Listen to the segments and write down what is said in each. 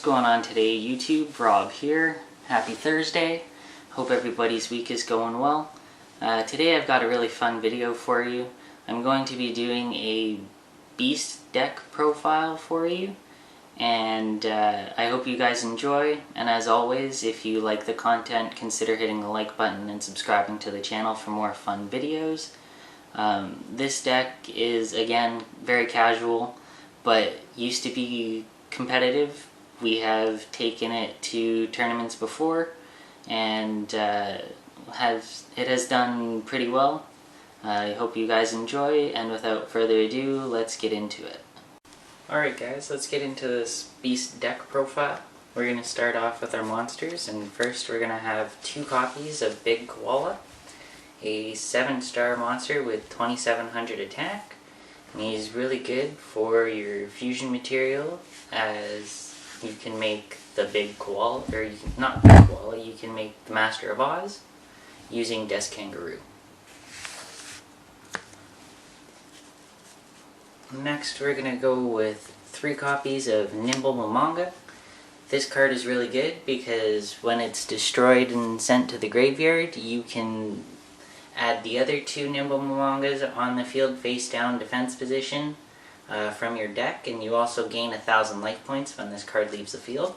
going on today, YouTube? Rob here. Happy Thursday. Hope everybody's week is going well. Today I've got a really fun video for you. I'm going to be doing a beast deck profile for you, and I hope you guys enjoy. And as always, if you like the content, consider hitting the like button and subscribing to the channel for more fun videos. This deck is, again, very casual, but used to be competitive. We have taken it to tournaments before, and it has done pretty well. I hope you guys enjoy, and without further ado, let's get into it. Alright guys, let's get into this beast deck profile. We're going to start off with our monsters, and first we're going to have 2 copies of Big Koala, a 7-star monster with 2700 attack. And he's really good for your fusion material, as you can make the Big Koala, or you can, not Big Koala, you can make the Master of Oz using Death Kangaroo. Next we're going to go with 3 copies of Nimble Momonga. This card is really good because when it's destroyed and sent to the graveyard, you can add the other 2 Nimble Momongas on the field face down defense position from your deck, and you also gain 1,000 life points when this card leaves the field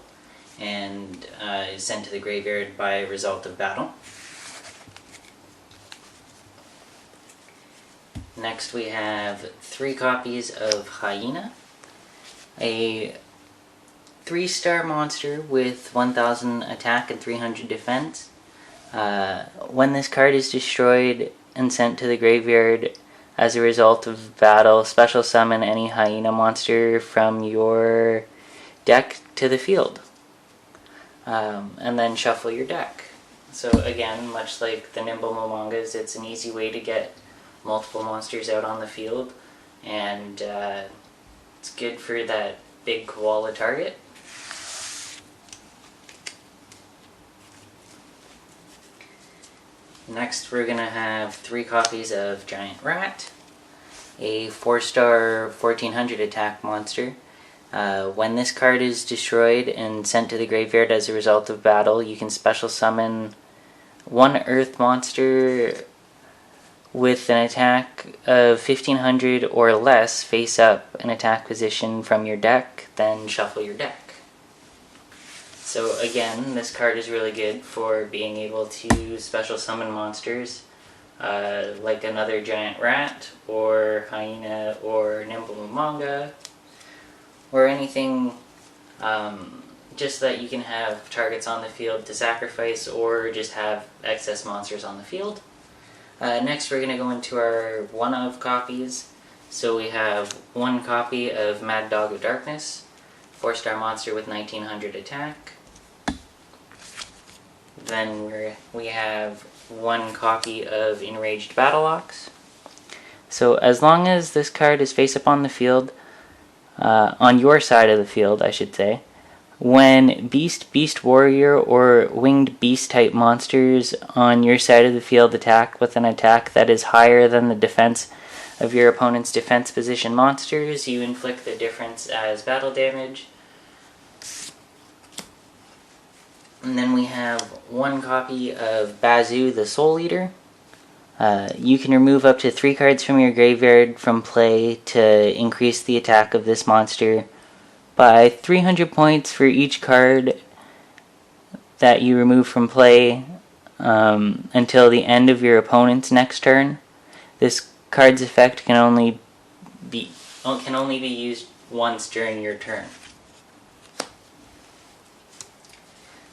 and is sent to the graveyard by result of battle. Next we have 3 copies of Hyena, a 3-star monster with 1000 attack and 300 defense. When this card is destroyed and sent to the graveyard as a result of battle, special summon any Hyena monster from your deck to the field, and then shuffle your deck. So again, much like the Nimble Momongas, it's an easy way to get multiple monsters out on the field, and it's good for that Big Koala target. Next we're going to have 3 copies of Giant Rat, a 4-star 1400 attack monster. When this card is destroyed and sent to the graveyard as a result of battle, you can special summon 1 Earth monster with an attack of 1500 or less face up in attack position from your deck, then shuffle your deck. So again, this card is really good for being able to special summon monsters like another Giant Rat, or Hyena, or Nimble Momonga, or anything, just that you can have targets on the field to sacrifice, or just have excess monsters on the field. Next we're going to go into our one-of copies. So we have 1 copy of Mad Dog of Darkness, 4-star monster with 1900 attack. Then we have 1 copy of Enraged Battle Ox. So as long as this card is face up on the field, on your side of the field I should say, when Beast Warrior, or Winged Beast type monsters on your side of the field attack with an attack that is higher than the defense of your opponent's defense position monsters, you inflict the difference as battle damage. And then we have 1 copy of Bazoo the Soul Eater. You can remove up to 3 cards from your graveyard from play to increase the attack of this monster by 300 points for each card that you remove from play until the end of your opponent's next turn. This card's effect can only be used once during your turn.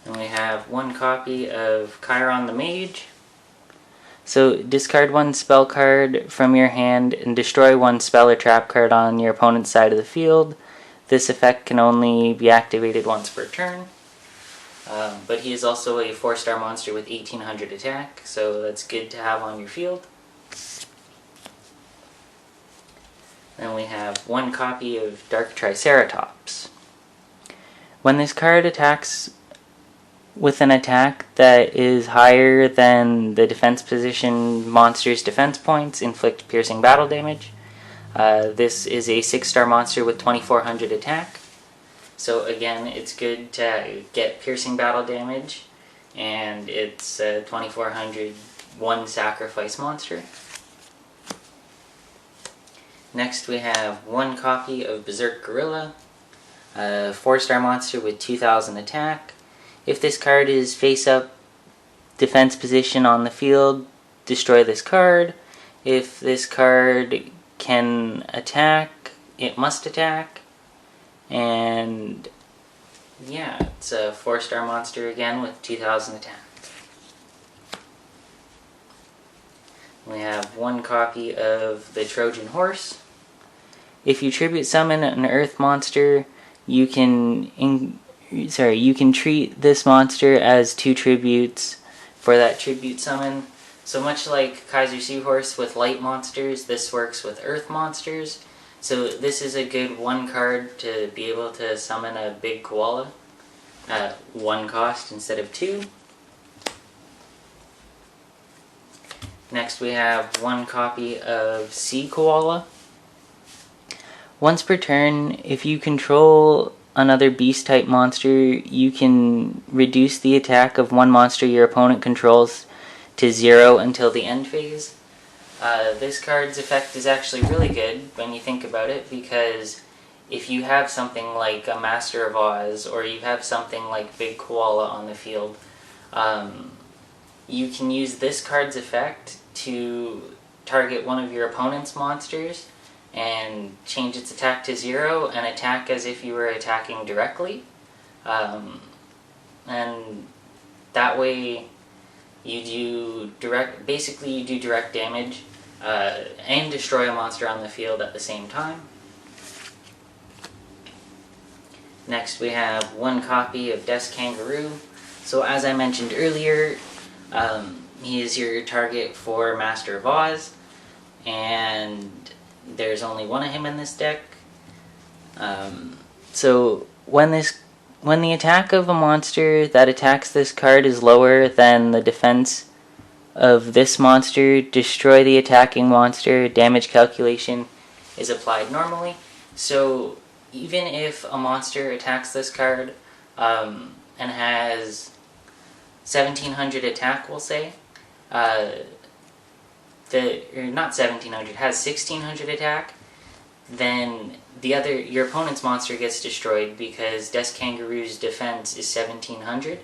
And we have 1 copy of Chiron the Mage. So discard 1 spell card from your hand and destroy 1 spell or trap card on your opponent's side of the field. This effect can only be activated once per turn. But he is also a 4-star monster with 1800 attack, so that's good to have on your field. Then we have 1 copy of Dark Triceratops. When this card attacks with an attack that is higher than the defense position monster's defense points, inflict piercing battle damage. This is a 6-star monster with 2400 attack. So again, it's good to get piercing battle damage, and it's 2400 one sacrifice monster. Next we have one copy of Berserk Gorilla, a 4-star monster with 2000 attack. If this card is face up defense position on the field, destroy this card. If this card can attack, it must attack. And yeah, it's a 4-star monster again with 2000 attack. We have one copy of the Trojan Horse. If you tribute summon an earth monster, you can treat this monster as 2 tributes for that tribute summon. So much like Kaiser Seahorse with light monsters, this works with earth monsters. So this is a good 1 card to be able to summon a big koala at 1 cost instead of 2. Next we have 1 copy of Sea Koala. Once per turn, if you control another beast type monster, you can reduce the attack of 1 monster your opponent controls to 0 until the end phase. This card's effect is actually really good when you think about it, because if you have something like a Master of Oz, or you have something like Big Koala on the field, you can use this card's effect to target one of your opponent's monsters and change its attack to 0 and attack as if you were attacking directly. And that way you do direct damage and destroy a monster on the field at the same time. Next we have 1 copy of Death's Kangaroo. So as I mentioned earlier, he is your target for Master of Oz, and there's only 1 of him in this deck. So when the attack of a monster that attacks this card is lower than the defense of this monster, destroy the attacking monster. Damage calculation is applied normally. So even if a monster attacks this card and has 1700 attack, we'll say, not 1700, has 1600 attack, then your opponent's monster gets destroyed because Death Kangaroo's defense is 1700.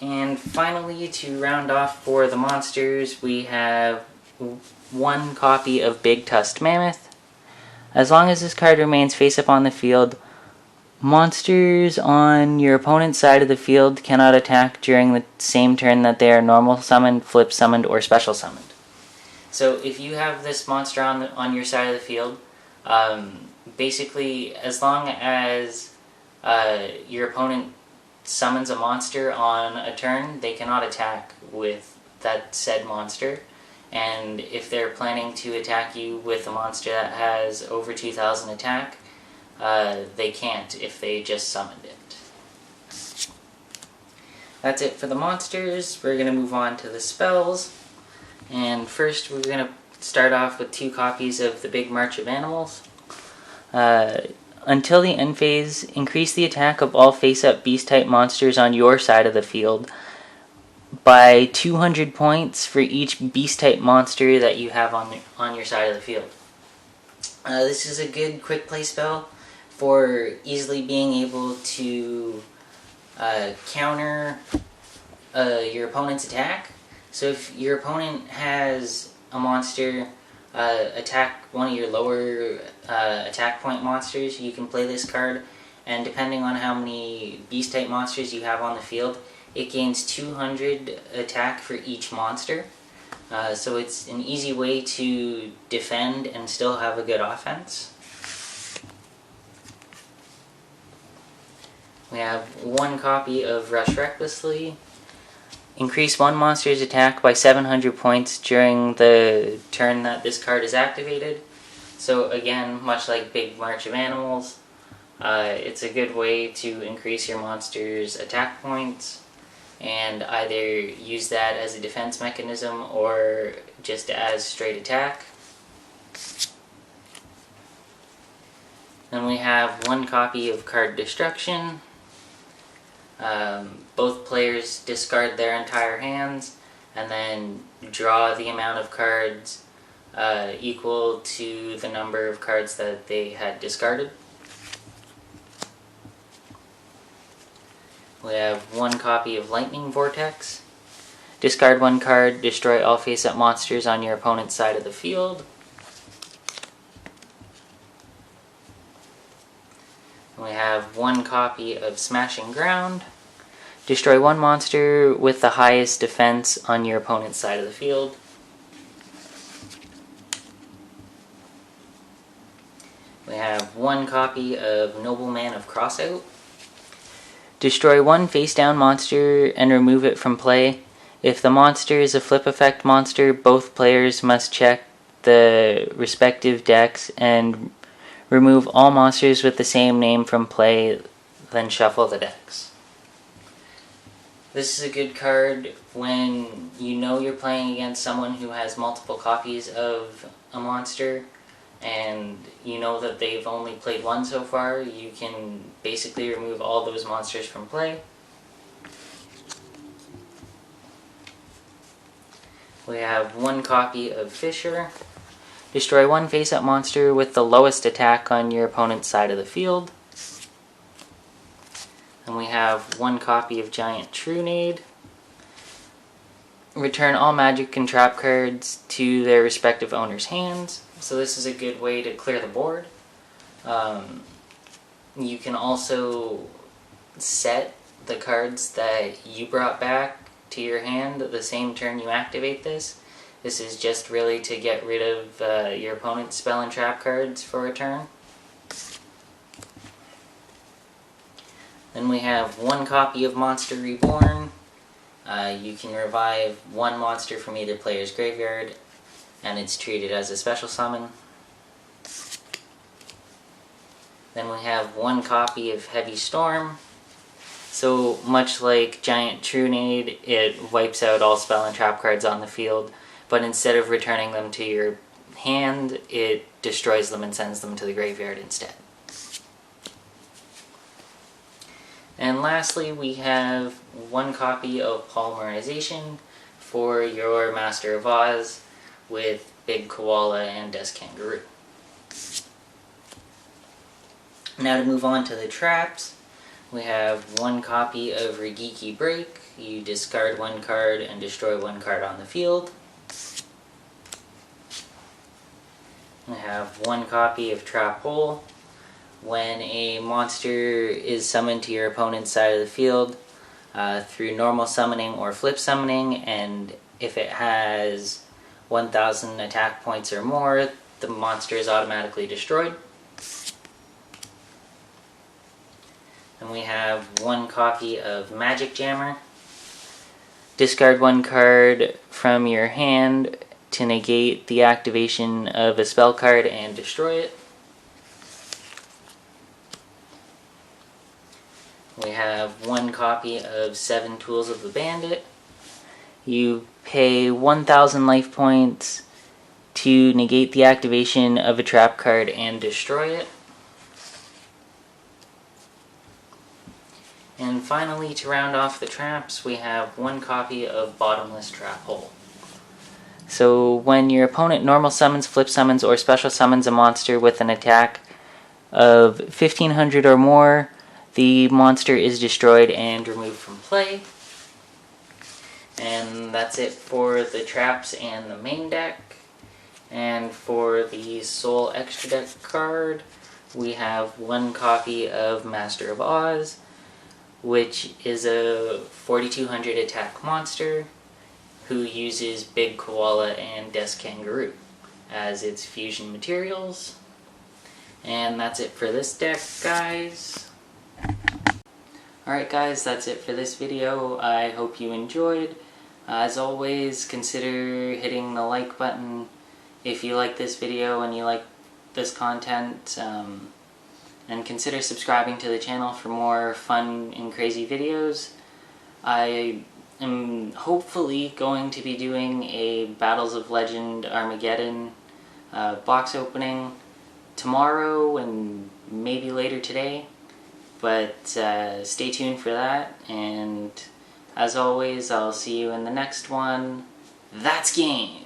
And finally, to round off for the monsters, we have 1 copy of Big Tusked Mammoth. As long as this card remains face up on the field, monsters on your opponent's side of the field cannot attack during the same turn that they are normal summoned, flip summoned, or special summoned. So if you have this monster on your side of the field, basically as long as your opponent summons a monster on a turn, they cannot attack with that said monster. And if they're planning to attack you with a monster that has over 2000 attack, they can't if they just summoned it. That's it for the monsters. We're going to move on to the spells. And first we're going to start off with 2 copies of the Big March of Animals. Until the end phase, increase the attack of all face-up beast-type monsters on your side of the field by 200 points for each beast-type monster that you have on your side of the field. This is a good quick play spell for easily being able to counter your opponent's attack. So if your opponent has a monster attack one of your lower attack point monsters, you can play this card, and depending on how many beast type monsters you have on the field, it gains 200 attack for each monster. So it's an easy way to defend and still have a good offense. We have 1 copy of Rush Recklessly. Increase 1 monster's attack by 700 points during the turn that this card is activated. So again, much like Big March of Animals, it's a good way to increase your monster's attack points and either use that as a defense mechanism or just as straight attack. Then we have one copy of Card Destruction. Both players discard their entire hands and then draw the amount of cards equal to the number of cards that they had discarded. We have one copy of Lightning Vortex. Discard one card, destroy all face-up monsters on your opponent's side of the field. We have one copy of Smashing Ground. Destroy one monster with the highest defense on your opponent's side of the field. We have one copy of Nobleman of Crossout. Destroy one face-down monster and remove it from play. If the monster is a flip effect monster, both players must check the respective decks and remove all monsters with the same name from play, then shuffle the decks. This is a good card when you know you're playing against someone who has multiple copies of a monster and you know that they've only played one so far. You can basically remove all those monsters from play. We have one copy of Fisher. Destroy one face-up monster with the lowest attack on your opponent's side of the field. And we have one copy of Giant Trunade. Return all magic and trap cards to their respective owner's hands. So this is a good way to clear the board. You can also set the cards that you brought back to your hand the same turn you activate this. This is just really to get rid of your opponent's spell and trap cards for a turn. Then we have one copy of Monster Reborn. You can revive one monster from either player's graveyard, and it's treated as a special summon. Then we have one copy of Heavy Storm. So much like Giant Trunade, it wipes out all spell and trap cards on the field, but instead of returning them to your hand, it destroys them and sends them to the graveyard instead. And lastly, we have one copy of Polymerization for your Master of Oz with Big Koala and Desk Kangaroo. Now to move on to the traps, we have one copy of Regiki Break. You discard one card and destroy one card on the field. We have one copy of Trap Hole. When a monster is summoned to your opponent's side of the field through normal summoning or flip summoning, and if it has 1,000 attack points or more, the monster is automatically destroyed. And we have one copy of Magic Jammer. Discard one card from your hand to negate the activation of a spell card and destroy it. We have one copy of 7 Tools of the Bandit. You pay 1,000 life points to negate the activation of a trap card and destroy it. And finally, to round off the traps, we have one copy of Bottomless Trap Hole. So when your opponent normal summons, flip summons, or special summons a monster with an attack of 1,500 or more, the monster is destroyed and removed from play. And that's it for the traps and the main deck. And for the Soul Extra Deck card, we have one copy of Master of Oz, which is a 4,200 attack monster who uses Big Koala and Desk Kangaroo as its fusion materials. And that's it for this deck, guys. Alright guys, that's it for this video. I hope you enjoyed. As always, consider hitting the like button if you like this video and you like this content, and consider subscribing to the channel for more fun and crazy videos. I am hopefully going to be doing a Battles of Legend Armageddon box opening tomorrow and maybe later today, but stay tuned for that, and as always, I'll see you in the next one. That's game!